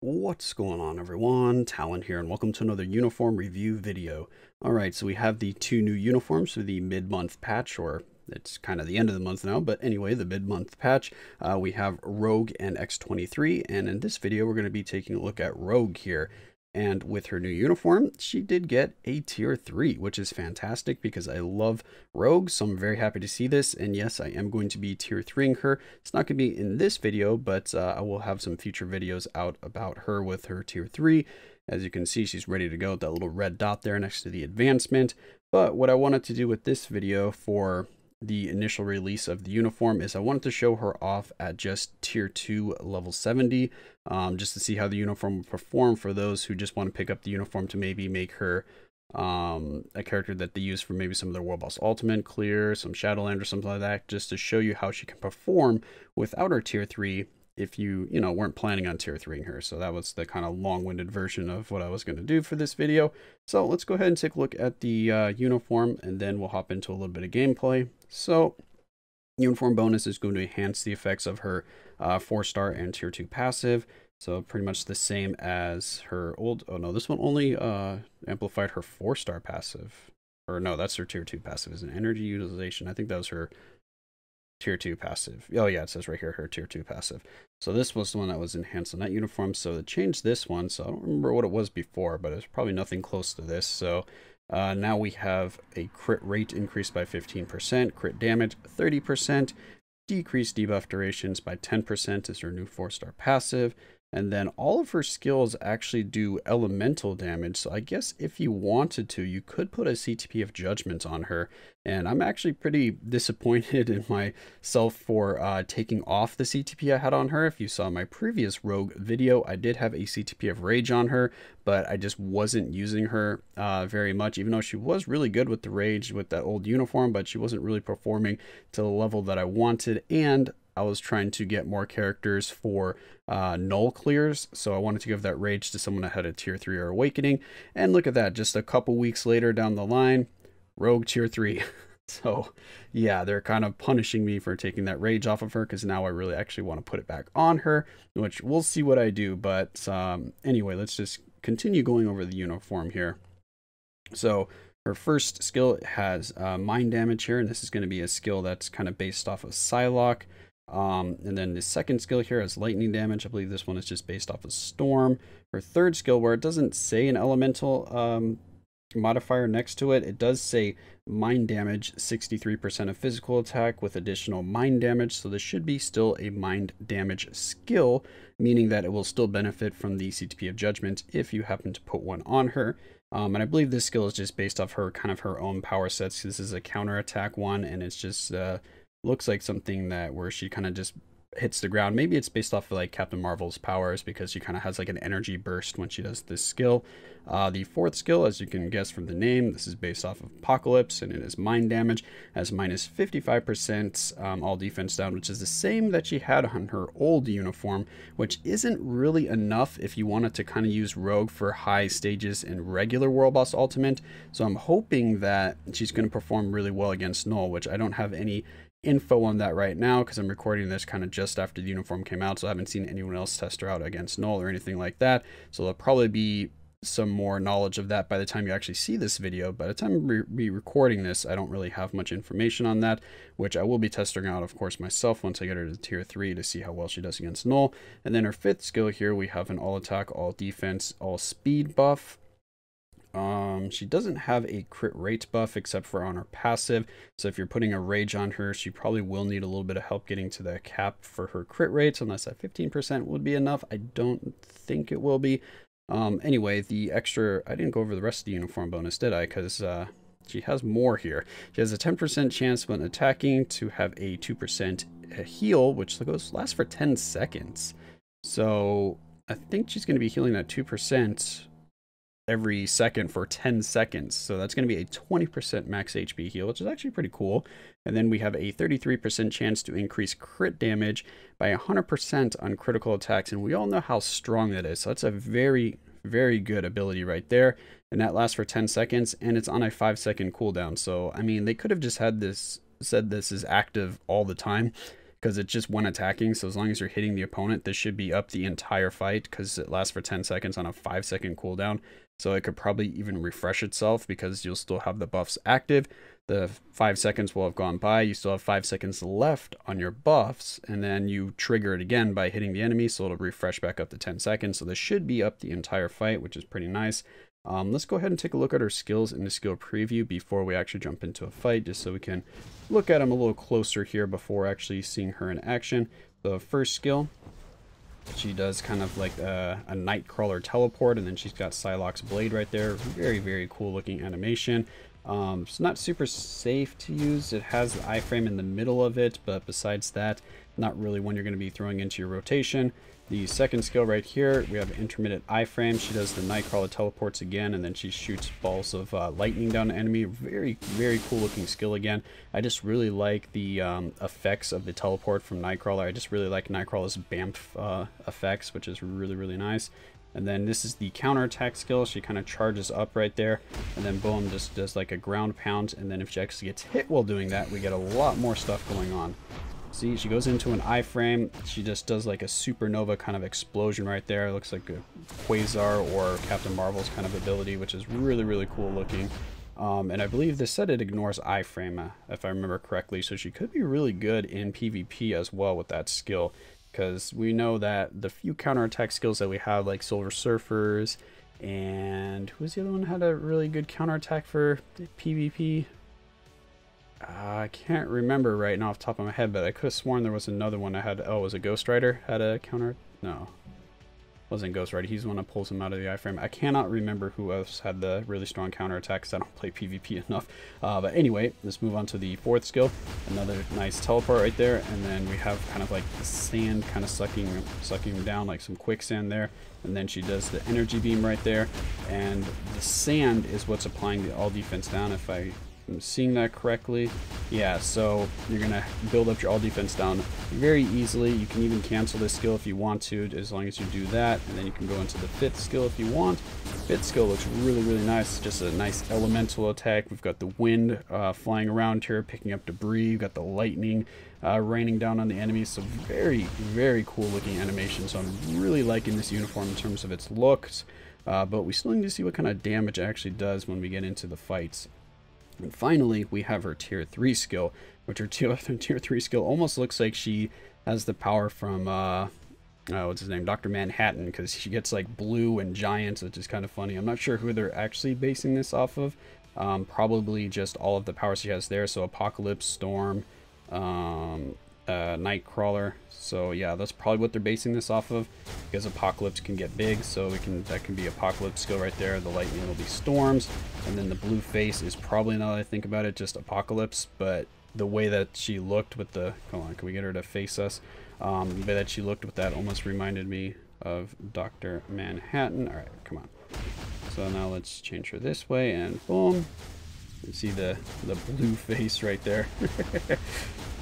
What's going on, everyone? Talen here, and welcome to another uniform review video. Alright, so we have the two new uniforms for the mid-month patch, or it's kind of the end of the month now, but anyway, the mid-month patch. We have Rogue and X-23, and in this video we're going to be taking a look at Rogue here. And with her new uniform, she did get a tier 3, which is fantastic because I love Rogue, so I'm very happy to see this. And yes, I am going to be tier 3ing her. It's not going to be in this video, but I will have some future videos out about her with her tier 3. As you can see, she's ready to go with that little red dot there next to the advancement. But what I wanted to do with this video for the initial release of the uniform is I wanted to show her off at just tier 2 level 70, just to see how the uniform will perform for those who just want to pick up the uniform to maybe make her a character that they use for maybe some of their World Boss Ultimate clear, some Shadowland or something like that, just to show you how she can perform without her tier 3 if you weren't planning on tier 3ing her. So that was the kind of long-winded version of what I was going to do for this video. So let's go ahead and take a look at the uniform, and then we'll hop into a little bit of gameplay. So uniform bonus is going to enhance the effects of her 4-star and tier 2 passive. So pretty much the same as her old, oh no, this one only amplified her 4-star passive. Or no, that's her tier 2 passive, is an energy utilization. I think that was her tier 2 passive. Oh yeah, it says right here, her tier 2 passive. So this was the one that was enhanced on that uniform. So they changed this one. So I don't remember what it was before, but it's probably nothing close to this. So now we have a crit rate increased by 15%, crit damage 30%, decreased debuff durations by 10% is her new 4-star passive. And then all of her skills actually do elemental damage. So I guess if you wanted to, you could put a CTP of Judgment on her. And I'm actually pretty disappointed in myself for taking off the CTP I had on her. If you saw my previous Rogue video, I did have a CTP of Rage on her, but I just wasn't using her very much, even though she was really good with the Rage with that old uniform, but she wasn't really performing to the level that I wanted. And I was trying to get more characters for null clears, so I wanted to give that Rage to someone that had a tier 3 or Awakening. And look at that, just a couple weeks later down the line, Rogue tier 3. So yeah, they're kind of punishing me for taking that Rage off of her, because now I really actually want to put it back on her, which we'll see what I do. But anyway, let's just continue going over the uniform here. So her first skill has mind damage here, and this is going to be a skill that's kind of based off of Psylocke. And then the second skill here has lightning damage. I believe this one is just based off of storm. Her third skill, where it doesn't say an elemental modifier next to it, it does say mind damage, 63% of physical attack with additional mind damage. So this should be still a mind damage skill, meaning that it will still benefit from the CTP of Judgment if you happen to put one on her. And I believe this skill is just based off her kind of her own power sets. This is a counter attack one, and it's just looks like something that where she kind of just hits the ground. Maybe it's based off of like Captain Marvel's powers, because she kind of has like an energy burst when she does this skill. The fourth skill, as you can guess from the name, this is based off of Apocalypse, and it is mind damage, has minus 55% all defense down, which is the same that she had on her old uniform, which isn't really enough if you wanted to kind of use Rogue for high stages in regular World Boss Ultimate. So I'm hoping that she's going to perform really well against Null, which I don't have any info on that right now because I'm recording this kind of just after the uniform came out, so I haven't seen anyone else test her out against Null or anything like that. So there'll probably be some more knowledge of that by the time you actually see this video. By the time we recording this, I don't really have much information on that, which I will be testing out, of course, myself once I get her to tier 3 to see how well she does against Null. And then her fifth skill here, we have an all attack, all defense, all speed buff. She doesn't have a crit rate buff except for on her passive. So if you're putting a Rage on her, she probably will need a little bit of help getting to the cap for her crit rates, unless that 15% would be enough. I don't think it will be. Anyway, the extra, I didn't go over the rest of the uniform bonus, did I? Because she has more here. She has a 10% chance when attacking to have a 2% heal, which lasts for 10 seconds. So I think she's going to be healing that 2% every second for 10 seconds. So that's going to be a 20% max HP heal, which is actually pretty cool. And then we have a 33% chance to increase crit damage by 100% on critical attacks. And we all know how strong that is. So that's a very, very good ability right there. And that lasts for 10 seconds, and it's on a 5-second cooldown. So, I mean, they could have just had this, said this is active all the time, because it's just one attacking. So as long as you're hitting the opponent, this should be up the entire fight because it lasts for 10 seconds on a 5-second cooldown. So it could probably even refresh itself because you'll still have the buffs active. The 5 seconds will have gone by. You still have 5 seconds left on your buffs, and then you trigger it again by hitting the enemy, so it'll refresh back up to 10 seconds. So this should be up the entire fight, which is pretty nice. Let's go ahead and take a look at our skills in the skill preview before we actually jump into a fight, just so we can look at them a little closer here before actually seeing her in action. The first skill, she does kind of like a Nightcrawler teleport, and then she's got Psylocke's blade right there. Very, very cool looking animation. It's not super safe to use. It has the iframe in the middle of it, but besides that, not really one you're going to be throwing into your rotation. The second skill right here, we have intermittent iframe. She does the Nightcrawler teleports again, and then she shoots balls of lightning down the enemy. Very, very cool looking skill again. I just really like the effects of the teleport from Nightcrawler. I just really like Nightcrawler's BAMF effects, which is really, really nice. And then this is the counterattack skill. She kind of charges up right there, and then boom, just does like a ground pound. And then if she actually gets hit while doing that, we get a lot more stuff going on. See, she goes into an iframe. She just does like a supernova kind of explosion right there. It looks like a Quasar or Captain Marvel's kind of ability, which is really, really cool looking. And I believe this said it ignores iframe, if I remember correctly. So she could be really good in PvP as well with that skill, because we know that the few counterattack skills that we have, like Silver Surfers, and who's the other one had a really good counterattack for PvP? I can't remember right now off the top of my head, but I could have sworn there was another one that had, oh, was it Ghost Rider had a counter? No, wasn't Ghost Rider. He's the one that pulls him out of the iframe. I cannot remember who else had the really strong counterattack because I don't play PvP enough. But anyway, let's move on to the fourth skill. Another nice teleport right there, and then we have kind of like the sand kind of sucking him down, like some quicksand there. And then she does the energy beam right there, and the sand is what's applying the all defense down, if I'm seeing that correctly. Yeah, so you're gonna build up your all defense down very easily. You can even cancel this skill if you want to, as long as you do that, and then you can go into the fifth skill if you want. Fifth skill looks really, really nice. Just a nice elemental attack. We've got the wind flying around here, picking up debris. We've got the lightning raining down on the enemies. So very, very cool looking animation. So I'm really liking this uniform in terms of its looks, but we still need to see what kind of damage it actually does when we get into the fights. And finally, we have her tier 3 skill, which her tier 3 skill almost looks like she has the power from, what's his name, Dr. Manhattan, because she gets like blue and giants, which is kind of funny. I'm not sure who they're actually basing this off of. Probably just all of the powers she has there. So Apocalypse, Storm, Nightcrawler. So yeah, that's probably what they're basing this off of, because Apocalypse can get big, so that can be Apocalypse skill right there. The lightning will be Storms, and then the blue face is probably, now that I think about it, just Apocalypse. But the way that she looked with the, hold on, can we get her to face us? The way that she looked with that almost reminded me of Dr. Manhattan. All right, come on. So now let's change her this way, and boom. You see the blue face right there.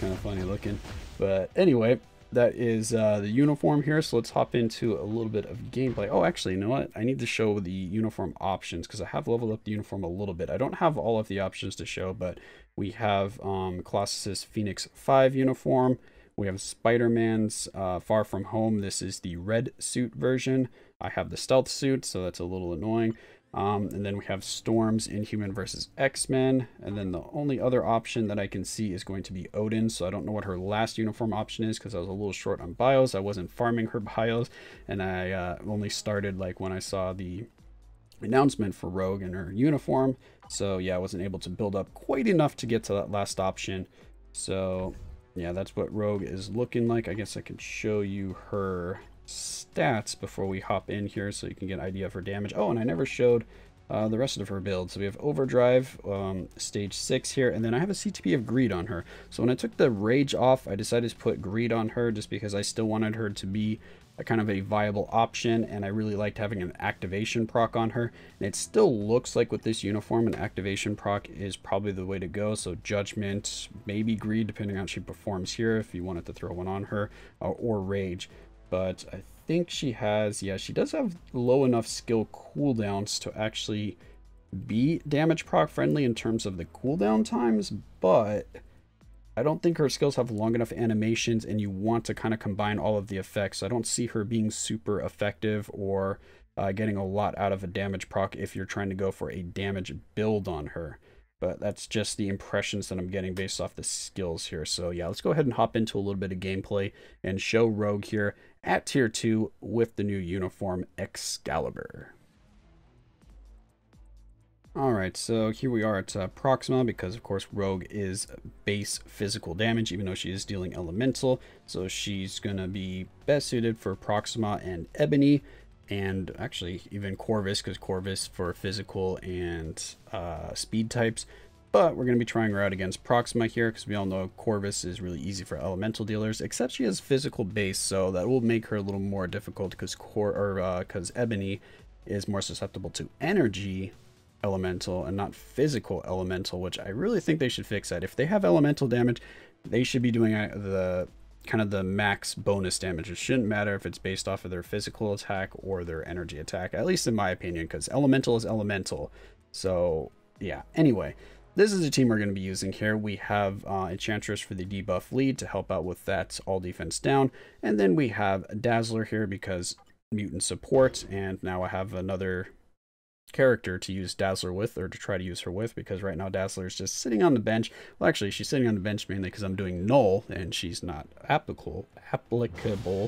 Kind of funny looking. But anyway, that is the uniform here. So let's hop into a little bit of gameplay. Oh, actually, you know what? I need to show the uniform options, because I have leveled up the uniform a little bit. I don't have all of the options to show, but we have Colossus's Phoenix 5 uniform. We have Spider-Man's Far From Home. This is the red suit version. I have the stealth suit, so that's a little annoying. And then we have Storm's Inhuman versus X-Men. And then the only other option that I can see is going to be Odin. So I don't know what her last uniform option is, because I was a little short on bios. I wasn't farming her bios, and I only started like when I saw the announcement for Rogue and her uniform. So yeah, I wasn't able to build up quite enough to get to that last option. So yeah, that's what Rogue is looking like. I guess I can show you her stats before we hop in here, so you can get an idea of her damage. Oh, and I never showed the rest of her build. So we have Overdrive, stage 6 here, and then I have a CTP of Greed on her. So when I took the Rage off, I decided to put Greed on her just because I still wanted her to be a kind of a viable option, and I really liked having an activation proc on her. And it still looks like with this uniform, an activation proc is probably the way to go. So Judgment, maybe Greed, depending on how she performs here, if you wanted to throw one on her, or Rage. But I think she has, yeah, she does have low enough skill cooldowns to actually be damage proc friendly in terms of the cooldown times, but I don't think her skills have long enough animations, and you want to kind of combine all of the effects. I don't see her being super effective or getting a lot out of a damage proc if you're trying to go for a damage build on her. But that's just the impressions that I'm getting based off the skills here. So yeah, let's go ahead and hop into a little bit of gameplay and show Rogue here at tier 2 with the new uniform Excalibur. Alright, so here we are at Proxima, because of course Rogue is base physical damage, even though she is dealing elemental. So she's going to be best suited for Proxima and Ebony, and actually even Corvus, because Corvus for physical and speed types. But we're going to be trying her out against Proxima here, because we all know Corvus is really easy for elemental dealers, except she has physical base, so that will make her a little more difficult, because Ebony is more susceptible to energy elemental and not physical elemental, which I really think they should fix that. If they have elemental damage, they should be doing the kind of the max bonus damage. It shouldn't matter if it's based off of their physical attack or their energy attack, at least in my opinion, because elemental is elemental. So yeah, anyway, this is the team we're going to be using here. We have Enchantress for the debuff lead to help out with that all defense down, and then we have Dazzler here because mutant support, and now I have another character to use Dazzler with, or to try to use her with, because right now Dazzler is just sitting on the bench. Well, actually she's sitting on the bench mainly because I'm doing Null, and she's not applicable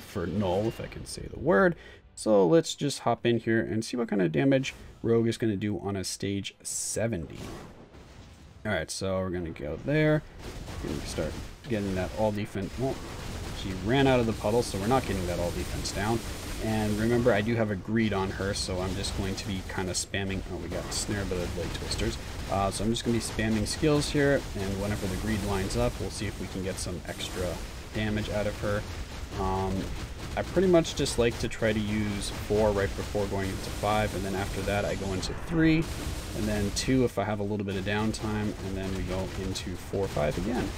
for Null, if I can say the word. So let's just hop in here and see what kind of damage Rogue is going to do on a stage 70. Alright, so we're going to go there. We're going to start getting that all defense. Well, she ran out of the puddle, so we're not getting that all defense down. And remember, I do have a greed on her, so I'm just going to be kind of spamming. Oh, we got a snare, but of blade twisters. So I'm just going to be spamming skills here, and whenever the greed lines up, we'll see if we can get some extra damage out of her. I pretty much just like to try to use 4 right before going into 5, and then after that I go into 3, and then 2 if I have a little bit of downtime, and then we go into 4, 5 again.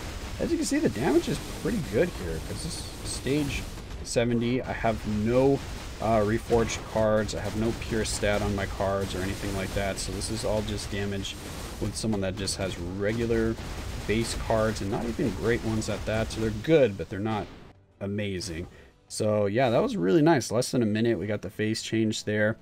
As you can see, the damage is pretty good here, because this stage 70, I have no reforged cards, I have no pure stat on my cards or anything like that, so this is all just damage with someone that just has regular base cards, and not even great ones at that. So they're good, but they're not amazing. So yeah, that was really nice. Less than a minute, we got the phase change there.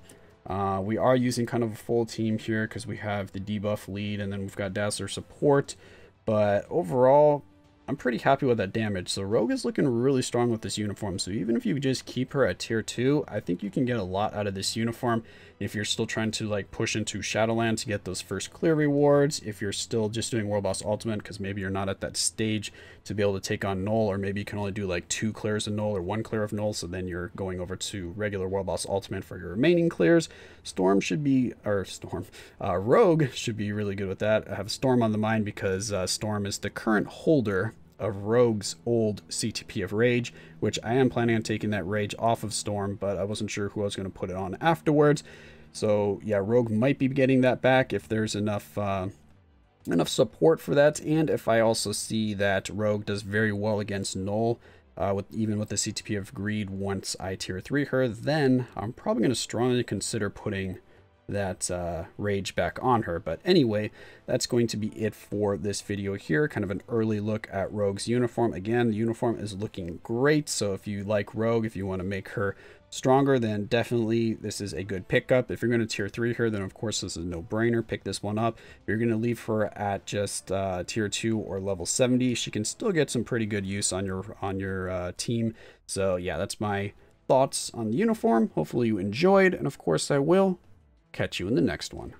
We are using kind of a full team here because we have the debuff lead, and then we've got Dazzler support, but overall I'm pretty happy with that damage. So Rogue is looking really strong with this uniform. So even if you just keep her at tier 2, I think you can get a lot out of this uniform. If you're still trying to like push into Shadowland to get those first clear rewards, if you're still just doing World Boss Ultimate because maybe you're not at that stage to be able to take on Null, or maybe you can only do like 2 clears of Null or 1 clear of Null, so then you're going over to regular World Boss Ultimate for your remaining clears. Rogue should be really good with that. I have Storm on the mind because Storm is the current holder of Rogue's old CTP of Rage, which I am planning on taking that Rage off of Storm, but I wasn't sure who I was going to put it on afterwards. So yeah, Rogue might be getting that back if there's enough support for that, and if I also see that Rogue does very well against Null, even with the CTP of Greed once I tier 3 her, then I'm probably going to strongly consider putting that Rage back on her. But anyway, that's going to be it for this video here. Kind of an early look at Rogue's uniform. Again, the uniform is looking great, so if you like Rogue, if you want to make her stronger, then definitely this is a good pickup. If you're going to tier 3 her, then of course this is a no-brainer. Pick this one up. If you're going to leave her at just tier 2 or level 70, she can still get some pretty good use on your team. So yeah, that's my thoughts on the uniform. Hopefully you enjoyed, and of course I will catch you in the next one.